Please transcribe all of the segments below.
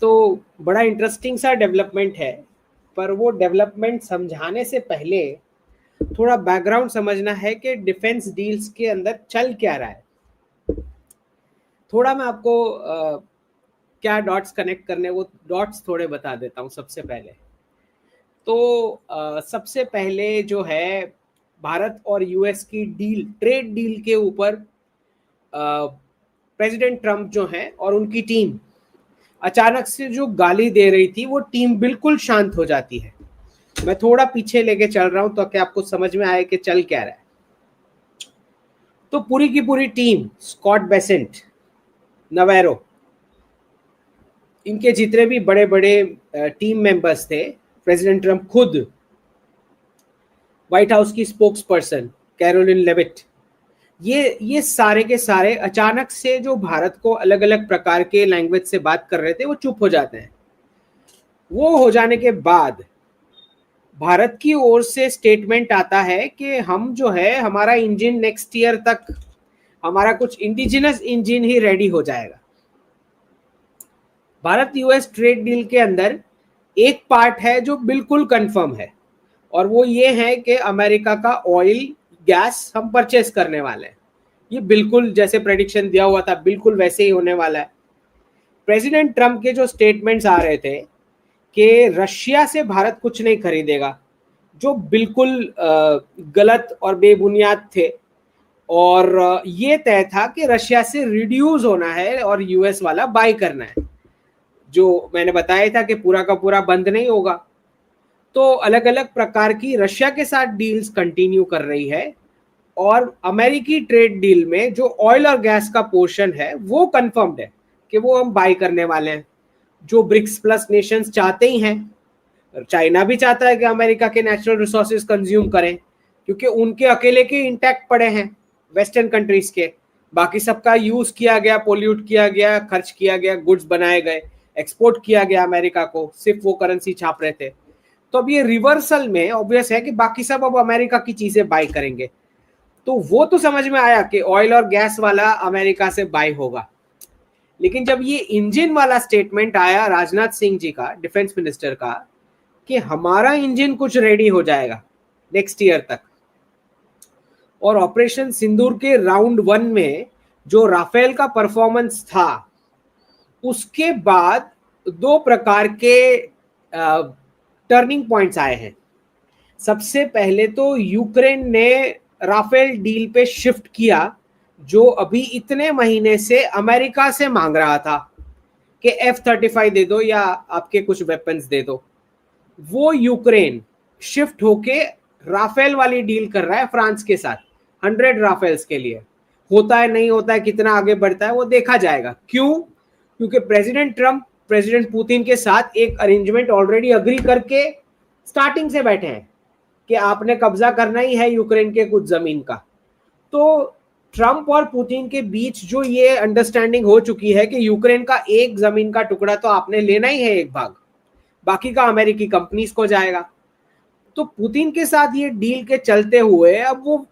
तो बड़ा इंटरेस्टिंग सा डेवलपमेंट है, पर वो डेवलपमेंट समझाने से पहले थोड़ा बैकग्राउंड समझना है कि डिफेंस डील्स के अंदर चल क्या रहा है। थोड़ा मैं आपको क्या डॉट्स कनेक्ट करने, वो डॉट्स थोड़े बता देता हूँ। सबसे पहले तो सबसे पहले जो है भारत और यूएस की डील, ट्रेड डील के ऊपर प्रेसिडेंट ट्रम्प जो हैं और उनकी टीम अचानक से जो गाली दे रही थी, वो टीम बिल्कुल शांत हो जाती है। मैं थोड़ा पीछे लेके चल रहा हूं तो क्या आपको समझ में आए कि चल क्या रहा है। तो पूरी की पूरी टीम, स्कॉट बेसेंट, नवेरो, इनके जितने भी बड़े बड़े टीम मेंबर्स थे, प्रेसिडेंट ट्रम्प खुद, व्हाइट हाउस की स्पोक्स पर्सन कैरोलिन लेविट, ये सारे के सारे अचानक से जो भारत को अलग अलग प्रकार के लैंग्वेज से बात कर रहे थे, वो चुप हो जाते हैं। वो हो जाने के बाद भारत की ओर से स्टेटमेंट आता है कि हम जो है, हमारा इंजन नेक्स्ट ईयर तक, हमारा कुछ इंडिजिनस इंजन ही रेडी हो जाएगा। भारत यूएस ट्रेड डील के अंदर एक पार्ट है जो बिल्कुल कंफर्म है, और वो ये है कि अमेरिका का ऑयल गैस हम परचेस करने वाले हैं। ये बिल्कुल जैसे प्रेडिक्शन दिया हुआ था, बिल्कुल वैसे ही होने वाला है। प्रेसिडेंट ट्रम्प के जो स्टेटमेंट्स आ रहे थे कि रशिया से भारत कुछ नहीं खरीदेगा, जो बिल्कुल गलत और बेबुनियाद थे, और ये तय था कि रशिया से रिड्यूस होना है और यूएस वाला बाय करना है। जो मैंने बताया था कि पूरा का पूरा बंद नहीं होगा। तो अलग अलग प्रकार की रशिया के साथ डील्स कंटिन्यू कर रही है, और अमेरिकी ट्रेड डील में जो ऑयल और गैस का पोर्शन है वो कंफर्म्ड है कि वो हम बाय करने वाले हैं, जो ब्रिक्स प्लस नेशंस चाहते ही हैं। चाइना भी चाहता है कि अमेरिका के नेचुरल रिसोर्सेज कंज्यूम करें, क्योंकि उनके अकेले के इंटैक्ट पड़े हैं वेस्टर्न कंट्रीज के, बाकी सबका यूज किया गया, पोल्यूट किया गया, खर्च किया गया, गुड्स बनाए गए, एक्सपोर्ट किया गया अमेरिका को, सिर्फ वो करेंसी छाप रहे थे। तो अब ये रिवर्सल में ऑब्वियस है कि बाकी सब अब अमेरिका की चीजें बाय करेंगे। तो वो तो समझ में आया कि ऑयल और गैस वाला अमेरिका से बाय होगा। लेकिन जब ये इंजन वाला स्टेटमेंट आया राजनाथ सिंह जी का, डिफेंस मिनिस्टर का, कि हमारा इंजन कुछ रेडी हो जाएगा नेक्स्ट ईयर तक, और ऑपरेशन सिंदूर के राउंड 1 में जो राफेल का परफॉर्मेंस था, उसके बाद दो प्रकार के टर्निंग पॉइंट्स आए हैं। सबसे पहले तो यूक्रेन ने राफेल डील पे शिफ्ट किया, जो अभी इतने महीने से अमेरिका से मांग रहा था कि F-35 दे दो या आपके कुछ वेपन्स दे दो। वो यूक्रेन शिफ्ट होके राफेल वाली डील कर रहा है फ्रांस के साथ, 100 राफेल्स के लिए। होता है नहीं होता है, कितना आगे बढ़ता है वो देखा जाएगा। क्यों? क्योंकि प्रेसिडेंट ट्रम्प प्रेसिडेंट पुतिन के साथ एक अरेंजमेंट ऑलरेडी अग्री करके स्टार्टिंग से बैठे हैं कि आपने कब्जा करना ही है यूक्रेन के कुछ जमीन का। तो ट्रम्प और पुतिन के बीच जो ये अंडरस्टैंडिंग हो चुकी है कि यूक्रेन का एक जमीन का टुकड़ा तो आपने लेना ही है, एक भाग, बाकी का अमेरिकी कंपनीज को जाएगा। तो पुतिन के साथ ये डील के चलते हुए अब वो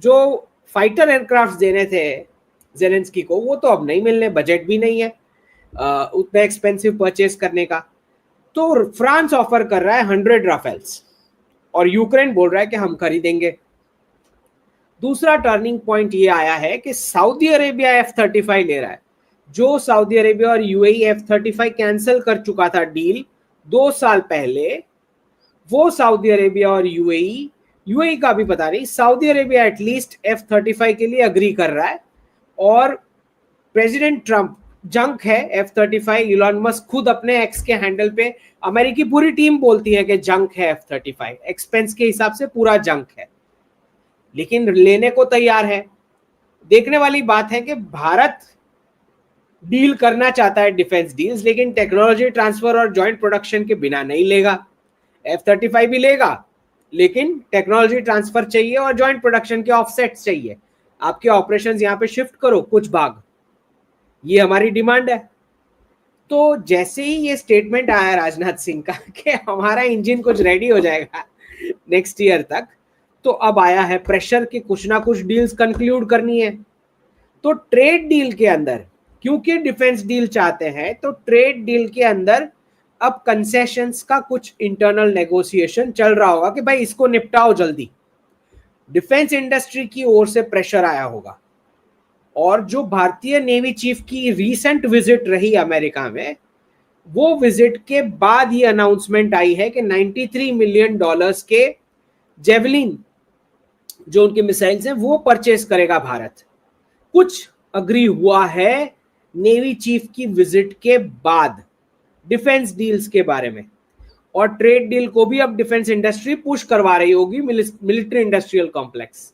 जो फाइटर एयरक्राफ्ट देने थे जेलेंस्की को, वो तो अब नहीं मिलने, बजट भी नहीं है उतना एक्सपेंसिव परचेस करने का। तो फ्रांस ऑफर कर रहा है 100 राफेल्स, और यूक्रेन बोल रहा है कि हम खरीदेंगे। दूसरा टर्निंग पॉइंट ये आया है कि सऊदी अरेबिया F-35 ले रहा है। जो सऊदी अरेबिया और यूएई F-35 कैंसिल कर चुका था डील 2 साल पहले, वो सऊदी अरेबिया और यूएई का भी पता नहीं, सऊदी अरेबिया एटलीस्ट F-35 के लिए अग्री कर रहा है। और प्रेसिडेंट ट्रम्प, जंक है F-35, इलॉन मस्क खुद अपने एक्स के हैंडल पे, अमेरिकी पूरी टीम बोलती है कि जंक है F-35, एक्सपेंस के हिसाब से पूरा जंक है, लेकिन लेने को तैयार है। देखने वाली बात है कि भारत डील करना चाहता है डिफेंस डील्स, लेकिन टेक्नोलॉजी ट्रांसफर और जॉइंट प्रोडक्शन के बिना नहीं लेगा। F-35 भी लेगा, लेकिन टेक्नोलॉजी ट्रांसफर चाहिए और जॉइंट प्रोडक्शन के ऑफसेट्स चाहिए। आपके ऑपरेशंस यहां पे शिफ्ट करो कुछ भाग, ये हमारी डिमांड है। तो जैसे ही ये स्टेटमेंट आया राजनाथ सिंह का कि हमारा इंजन कुछ रेडी हो जाएगा नेक्स्ट ईयर तक, तो अब आया है प्रेशर कि कुछ ना कुछ डील्स कंक्लूड करनी है। तो ट्रेड डील के अंदर क्योंकि डिफेंस डील चाहते हैं तो ट्रेड डील के अंदर अब कंसेशंस का कुछ इंटरनल नेगोशिएशन चल रहा होगा कि भाई इसको निपटाओ जल्दी। डिफेंस इंडस्ट्री की ओर से प्रेशर आया होगा। और जो भारतीय नेवी चीफ की रीसेंट विजिट रही अमेरिका में, वो विजिट के बाद ही अनाउंसमेंट आई है कि $93 मिलियन के जेवलिन जो उनके मिसाइल्स हैं वो परचेस करेगा भारत। कुछ अग्री हुआ है नेवी चीफ की विजिट के बाद डिफेंस डील्स के बारे में, और ट्रेड डील को भी अब डिफेंस इंडस्ट्री पुश करवा रही होगी, मिलिट्री इंडस्ट्रियल कॉम्प्लेक्स।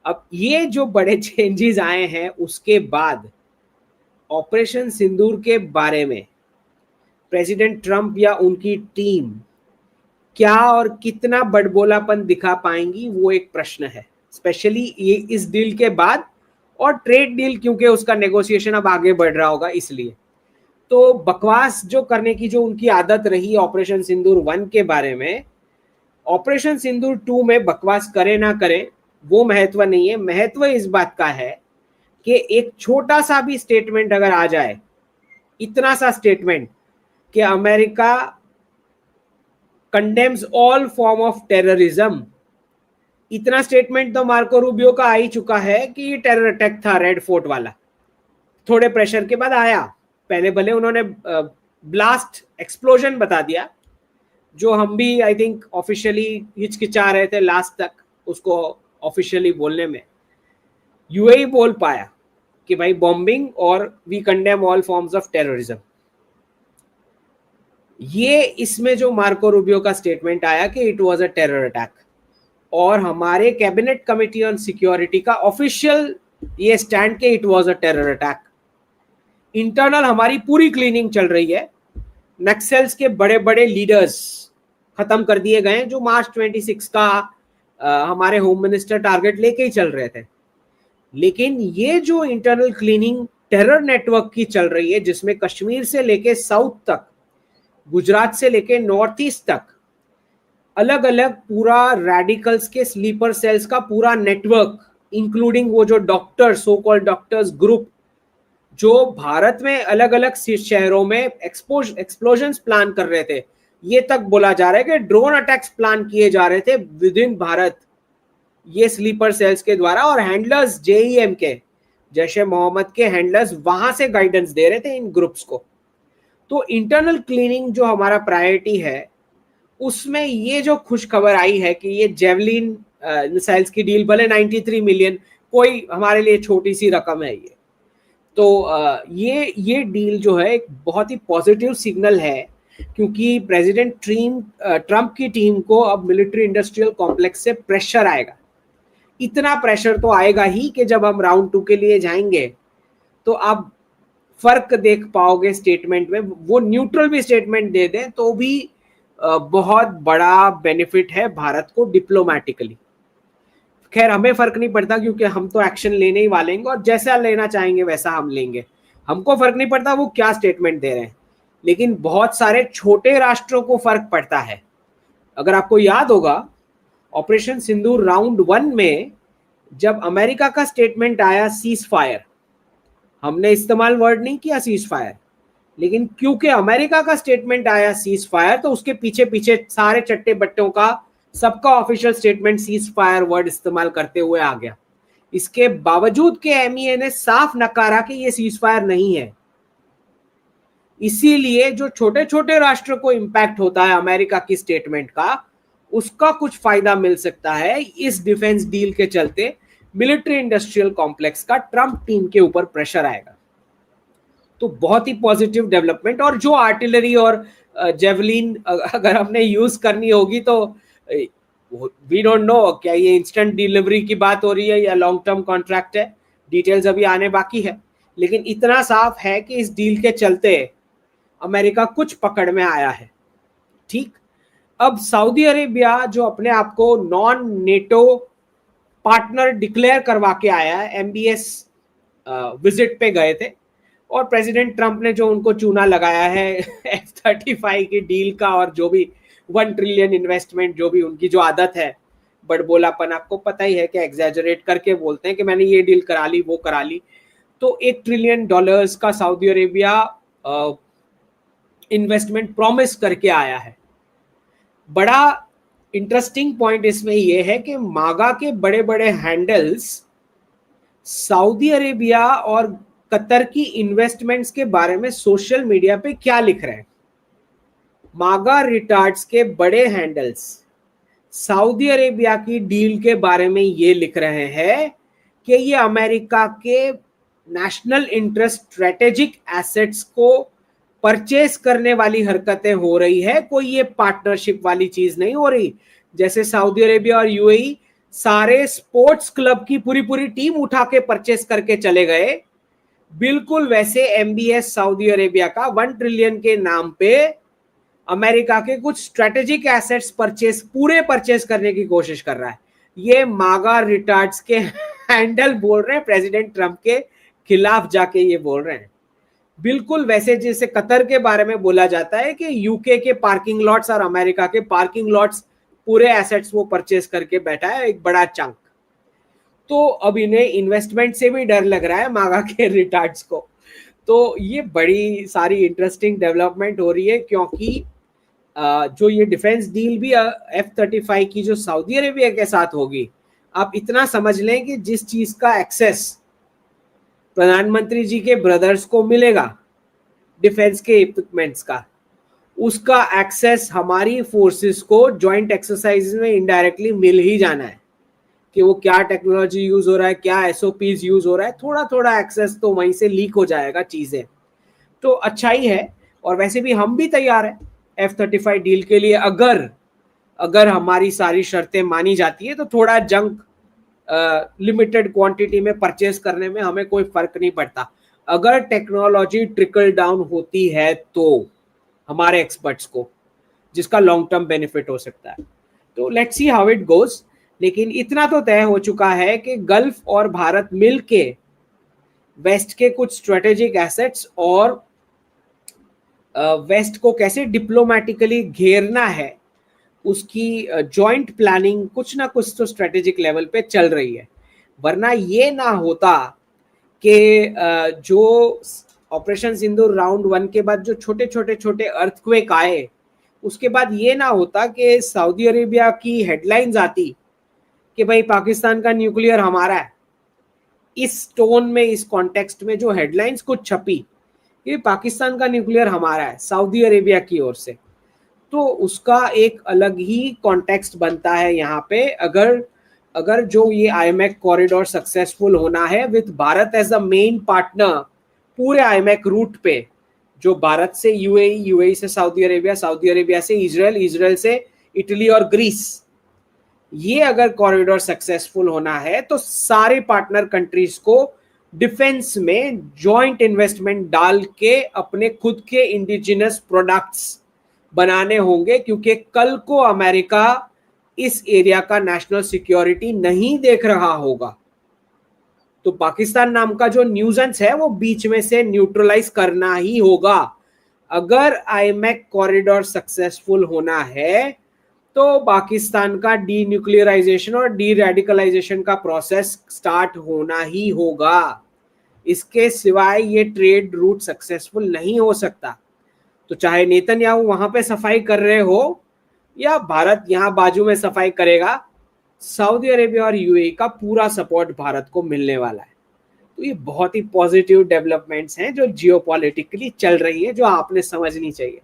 अब ये जो बड़े चेंजेस आए हैं उसके बाद ऑपरेशन सिंदूर के बारे में प्रेसिडेंट ट्रंप या उनकी टीम क्या और कितना बड़बोलापन दिखा पाएंगी, वो एक प्रश्न है, स्पेशली ये इस डील के बाद। और ट्रेड डील क्योंकि उसका नेगोशिएशन अब आगे बढ़ रहा होगा इसलिए। तो बकवास जो करने की जो उनकी आदत रही ऑपरेशन सिंदूर 1 के बारे में, ऑपरेशन सिंदूर 2 में बकवास करे ना करे वो महत्व नहीं है। महत्व इस बात का है कि एक छोटा सा भी स्टेटमेंट अगर आ जाए, इतना सा स्टेटमेंट कि America condemns all form of terrorism, इतना स्टेटमेंट तो मार्को रूबियो का आ ही चुका है कि ये टेरर अटैक था रेड फोर्ट वाला। थोड़े प्रेशर के बाद आया, पहले भले उन्होंने ब्लास्ट एक्सप्लोजन बता दिया, जो हम भी आई थिंक ऑफिशियली हिचकिचा रहे थे लास्ट तक उसको ऑफिशियली बोलने में। यूएई बोल पाया कि भाई बॉम्बिंग और we condemn all forms of terrorism. ये इसमें जो मार्को रूबियो का स्टेटमेंट आया कि it was a terror attack, और हमारे कैबिनेट कमिटी ऑन सिक्योरिटी का ऑफिशियल ये स्टैंड के it was a terror attack. Internal हमारी पूरी क्लीनिंग चल रही है। नक्सल्स के बड़े बड़े लीडर्स खत्म कर दिए गए जो मार्च 26 का हमारे होम मिनिस्टर टारगेट लेके ही चल रहे थे। लेकिन ये जो इंटरनल क्लीनिंग टेरर नेटवर्क की चल रही है, जिसमें कश्मीर से लेके साउथ तक, गुजरात से लेके नॉर्थ ईस्ट तक, अलग अलग पूरा रेडिकल्स के स्लीपर सेल्स का पूरा नेटवर्क, इंक्लूडिंग वो जो doctor, so called doctors group जो भारत में अलग अलग शहरों में एक्सप्लोजन्स प्लान कर रहे थे, ये तक बोला जा रहा है कि ड्रोन अटैक्स प्लान किए जा रहे थे विद इन भारत, ये स्लीपर सेल्स के द्वारा। और हैंडलर्स जेईएम के, जैशे मोहम्मद के हैंडलर्स वहां से गाइडेंस दे रहे थे इन ग्रुप्स को। तो इंटरनल क्लीनिंग जो हमारा प्रायोरिटी है, उसमें ये जो खुश खबर आई है कि ये जेवलिन मिसाइल्स की डील, भले 93 मिलियन कोई हमारे लिए छोटी सी रकम है ये, तो ये डील जो है एक बहुत ही पॉजिटिव सिग्नल है, क्योंकि प्रेसिडेंट ट्रंप की टीम को अब मिलिट्री इंडस्ट्रियल कॉम्प्लेक्स से प्रेशर आएगा। इतना प्रेशर तो आएगा ही कि जब हम राउंड 2 के लिए जाएंगे तो आप फर्क देख पाओगे स्टेटमेंट में। वो न्यूट्रल भी स्टेटमेंट दे दें तो भी बहुत बड़ा बेनिफिट है भारत को डिप्लोमेटिकली। खैर हमें फर्क नहीं पड़ता क्योंकि हम तो एक्शन लेने ही वाले हैं और जैसा लेना चाहेंगे वैसा हम लेंगे। हमको फर्क नहीं पड़ता वो क्या स्टेटमेंट दे रहे हैं, लेकिन बहुत सारे छोटे राष्ट्रों को फर्क पड़ता है। अगर आपको याद होगा ऑपरेशन सिंदूर राउंड 1 में जब अमेरिका का स्टेटमेंट आया सीज फायर, हमने इस्तेमाल वर्ड नहीं किया सीज फायर, लेकिन क्योंकि अमेरिका का स्टेटमेंट आया सीज फायर तो उसके पीछे पीछे सारे चट्टे बट्टों का सबका official statement cease fire word इस्तेमाल करते हुए आ गया। इसके बावजूद के एमईए ने साफ नकारा कि ये सीज फायर नहीं है। इसीलिए जो छोटे छोटे राष्ट्र को इंपैक्ट होता है अमेरिका की स्टेटमेंट का, उसका कुछ फायदा मिल सकता है इस डिफेंस डील के चलते। मिलिट्री इंडस्ट्रियल कॉम्प्लेक्स का ट्रंप टीम के ऊपर प्रेशर आएगा, तो बहुत ही पॉजिटिव डेवलपमेंट। और जो आर्टिलरी और जेवलिन अगर हमने यूज करनी होगी तो वी डोंट नो क्या ये इंस्टेंट डिलीवरी की बात हो रही है या लॉन्ग टर्म कॉन्ट्रैक्ट है, डिटेल्स अभी आने बाकी है। लेकिन इतना साफ है कि इस डील के चलते अमेरिका कुछ पकड़ में आया है। ठीक, अब सऊदी अरेबिया जो अपने आप को नॉन नेटो पार्टनर डिक्लेयर करवा के आया है, एमबीएस विजिट पे गए थे और प्रेसिडेंट ट्रंप ने जो उनको चूना लगाया है F-35 की डील का, और जो भी 1 ट्रिलियन इन्वेस्टमेंट, जो भी उनकी जो आदत है बड़बोलापन, आपको पता ही है कि एग्जैजरेट करके बोलते हैं कि मैंने ये डील करा ली वो करा ली। तो $1 ट्रिलियन का सऊदी अरेबिया इन्वेस्टमेंट प्रॉमिस करके आया है। बड़ा इंटरेस्टिंग पॉइंट इसमें यह है कि मागा के बड़े बड़े हैंडल्स सऊदी अरेबिया और कतर की इन्वेस्टमेंट्स के बारे में सोशल मीडिया पे क्या लिख रहे हैं। मागा रिटार्ड्स के बड़े हैंडल्स सऊदी अरेबिया की डील के बारे में ये लिख रहे हैं कि ये अमेरिका के नेशनल इंटरेस्ट स्ट्रेटेजिक एसेट्स को परचेस करने वाली हरकतें हो रही है, कोई ये पार्टनरशिप वाली चीज नहीं हो रही। जैसे सऊदी अरेबिया और यूएई सारे स्पोर्ट्स क्लब की पूरी पूरी टीम उठा के परचेस करके चले गए, बिल्कुल वैसे एमबीएस सऊदी अरेबिया का 1 ट्रिलियन के नाम पे अमेरिका के कुछ स्ट्रेटेजिक एसेट्स पूरे परचेस करने की कोशिश कर रहा है। ये मागा रिटार्ड्स के हैंडल बोल रहे हैं, प्रेसिडेंट ट्रंप के खिलाफ जाके ये बोल रहे हैं। बिल्कुल वैसे जैसे कतर के बारे में बोला जाता है कि यूके के पार्किंग लॉट्स और अमेरिका के पार्किंग लॉट्स पूरे एसेट्स वो परचेस करके बैठा है, एक बड़ा चंक। तो अब इन्हें इन्वेस्टमेंट से भी डर लग रहा है मागा के रिटार्ड्स को। तो ये बड़ी सारी इंटरेस्टिंग डेवलपमेंट हो रही है, क्योंकि जो ये डिफेंस डील भी F-35 की जो सऊदी अरेबिया के साथ होगी, आप इतना समझ लें कि जिस चीज का एक्सेस प्रधानमंत्री जी के ब्रदर्स को मिलेगा डिफेंस के इक्विपमेंट्स का, उसका एक्सेस हमारी फोर्सेस को जॉइंट एक्सरसाइज में इनडायरेक्टली मिल ही जाना है। कि वो क्या टेक्नोलॉजी यूज हो रहा है, क्या एसओपीज यूज हो रहा है, थोड़ा थोड़ा एक्सेस तो वहीं से लीक हो जाएगा चीजें। तो अच्छा ही है। और वैसे भी हम भी तैयार है F-35 डील के लिए। अगर हमारी सारी शर्तें मानी जाती है तो थोड़ा जंक लिमिटेड क्वांटिटी में परचेस करने में हमें कोई फर्क नहीं पड़ता, अगर टेक्नोलॉजी ट्रिकल डाउन होती है तो हमारे एक्सपर्ट्स को, जिसका लॉन्ग टर्म बेनिफिट हो सकता है। तो let's see how it goes. लेकिन इतना तो तय हो चुका है कि गल्फ और भारत मिलके वेस्ट के कुछ स्ट्रेटेजिक एसेट्स और वेस्ट को कैसे डिप्लोमेटिकली घेरना है, उसकी जॉइंट प्लानिंग कुछ ना कुछ तो स्ट्रेटेजिक लेवल पे चल रही है। वरना ये ना होता कि जो ऑपरेशन सिंदूर राउंड 1 के बाद जो छोटे छोटे अर्थक्वेक आए, उसके बाद ये ना होता कि सऊदी अरेबिया की हेडलाइंस आती कि भाई पाकिस्तान का न्यूक्लियर हमारा है। इस टोन में, इस कॉन्टेक्स्ट में जो हेडलाइंस कुछ छपी कि पाकिस्तान का न्यूक्लियर हमारा है सऊदी अरेबिया की ओर से, तो उसका एक अलग ही कॉन्टेक्स्ट बनता है यहाँ पे। अगर जो ये आईएमएक कॉरिडोर सक्सेसफुल होना है with Bharat as a main partner पूरे आईएमएक रूट पे, जो भारत से यूएई, यूएई से सऊदी अरेबिया, सऊदी अरेबिया से इजराइल, इजराइल से इटली और ग्रीस, ये अगर कॉरिडोर सक्सेसफुल होना है तो सारे पार्टनर कंट्रीज को डिफेंस में जॉइंट इन्वेस्टमेंट डाल के अपने खुद के इंडिजिनस प्रोडक्ट्स बनाने होंगे, क्योंकि कल को अमेरिका इस एरिया का नेशनल सिक्योरिटी नहीं देख रहा होगा तो पाकिस्तान नाम का जो न्यूजेंस है वो बीच में से न्यूट्रलाइज करना ही होगा। अगर आईएमएक कॉरिडोर सक्सेसफुल होना है तो पाकिस्तान का डी न्यूक्लियराइजेशन और डी रेडिकलाइजेशन का प्रोसेस स्टार्ट होना ही होगा। इसके सिवाय ये ट्रेड रूट सक्सेसफुल नहीं हो सकता। तो चाहे नेतन्याहू वहां पे सफाई कर रहे हो या भारत यहां बाजू में सफाई करेगा, सऊदी अरेबिया और यूएई का पूरा सपोर्ट भारत को मिलने वाला है। तो ये बहुत ही पॉजिटिव डेवलपमेंट्स हैं जो जियोपॉलिटिकली चल रही है, जो आपने समझनी चाहिए।